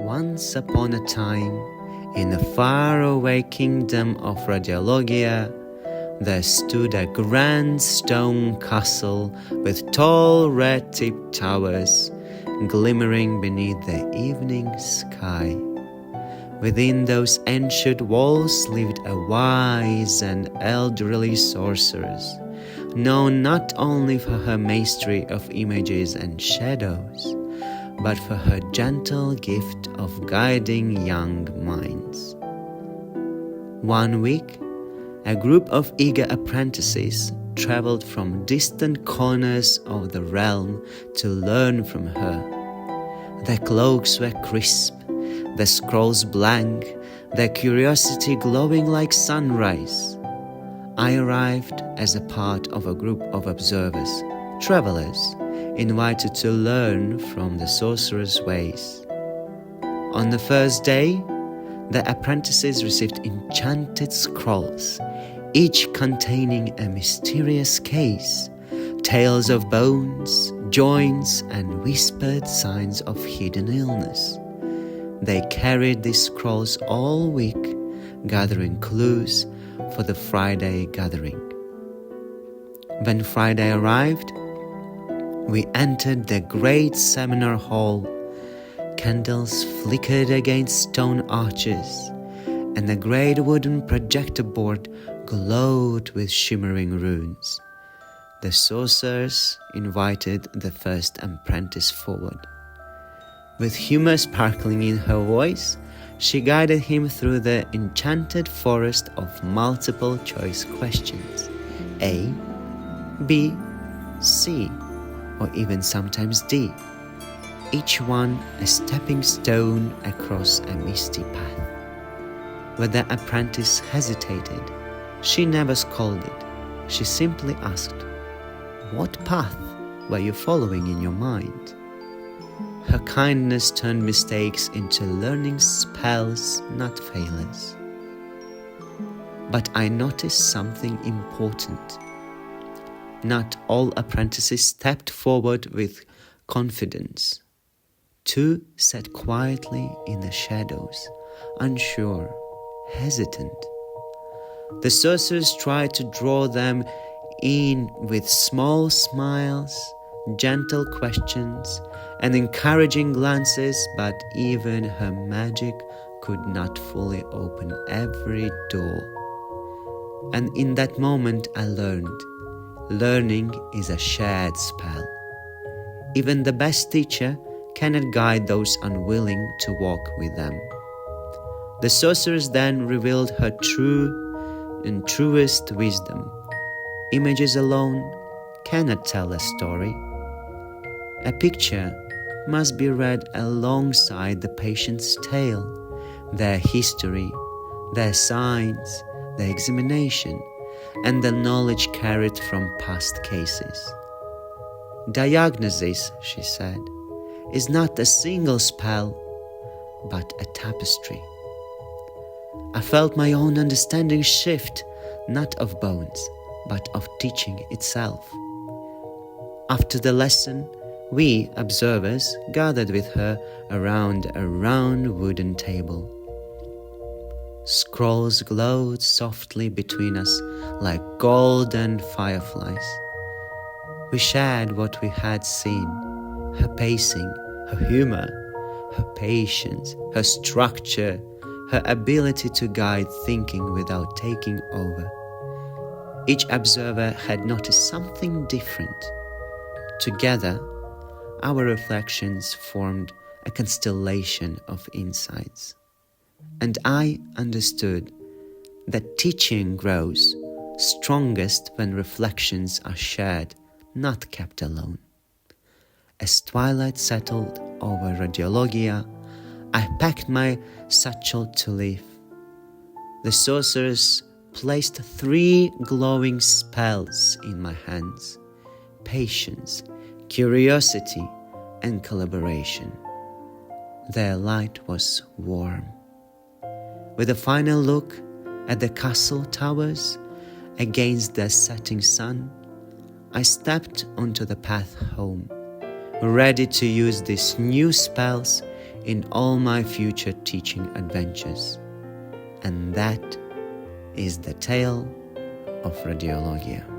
Once upon a time, in the faraway kingdom of Radiologia, there stood a grand stone castle with tall red-tipped towers glimmering beneath the evening sky. Within those ancient walls lived a wise and elderly sorceress, known not only for her mastery of images and shadows, but for her gentle gift of guiding young minds. One week, a group of eager apprentices traveled from distant corners of the realm to learn from her. Their cloaks were crisp, their scrolls blank, their curiosity glowing like sunrise. I arrived as a part of a group of observers, travelers, invited to learn from the sorcerer's ways. On the first day, the apprentices received enchanted scrolls, each containing a mysterious case, tales of bones, joints, and whispered signs of hidden illness. They carried these scrolls all week, gathering clues for the Friday gathering. When Friday arrived, we entered the great seminar hall. Candles flickered against stone arches, and the great wooden projector board glowed with shimmering runes. The sorceress invited the first apprentice forward. With humor sparkling in her voice, she guided him through the enchanted forest of multiple choice questions, A, B, C, or even sometimes D, each one a stepping stone across a misty path. When the apprentice hesitated, she never scolded. She simply asked, "What path were you following in your mind?" Her kindness turned mistakes into learning spells, not failures. But I noticed something important. Not all apprentices stepped forward with confidence. Two sat quietly in the shadows, unsure, hesitant. The sorceress tried to draw them in with small smiles, gentle questions, and encouraging glances, but even her magic could not fully open every door. And in that moment I learned, learning is a shared spell. Even the best teacher cannot guide those unwilling to walk with them. The sorceress then revealed her true and truest wisdom. Images alone cannot tell a story. A picture must be read alongside the patient's tale, their history, their signs, their examination, and the knowledge carried from past cases. Diagnosis, she said, is not a single spell, but a tapestry. I felt my own understanding shift, not of bones, but of teaching itself. After the lesson, we, observers, gathered with her around a round wooden table. Scrolls glowed softly between us like golden fireflies. We shared what we had seen, her pacing, her humor, her patience, her structure, her ability to guide thinking without taking over. Each observer had noticed something different. Together, our reflections formed a constellation of insights. And I understood that teaching grows strongest when reflections are shared, not kept alone. As twilight settled over Radiologia, I packed my satchel to leave. The sorceress placed 3 glowing spells in my hands: patience, curiosity, and collaboration. Their light was warm. With a final look at the castle towers against the setting sun, I stepped onto the path home, ready to use these new spells in all my future teaching adventures. And that is the tale of Radiologia.